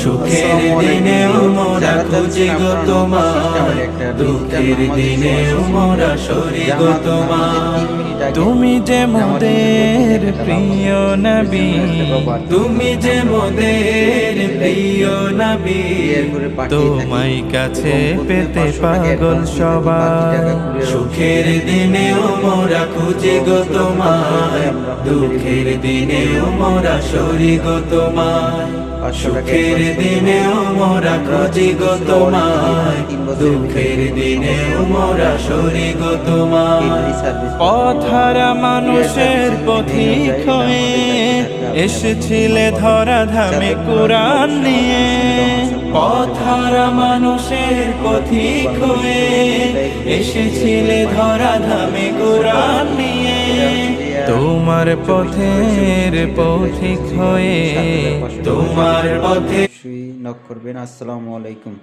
সুখের দিনেও মোরা খুঁজি গো তোমার, দুঃখের দিনেও মোরা সরি গো তোমার। তুমি যে মোদের প্রিয় নবী, তুমি যে মোদের প্রিয় নবী, তোমায় কাছে পেতে পাগল সবাই। সুখের দিনেও মোরা খুঁজি গো তোমার, দুঃখের দিনেও মোরা সরি গো তোমার। সুখের দিনেও মোরা খুঁজি গো তোমার, দুঃখের দিনেও মোরা সরি গো তোমার। পথহারা মানুষের পথিক হয়ে এসেছিলে ধরা ধামে কোরআন নিয়ে। পথহারা মানুষের পথিক হয়ে এসেছিলে ধরা ধামে কোরআন নিয়ে। তোমার পথের পথিক হয়ে তোমার পথে নক করবেন। আসসালামু আলাইকুম।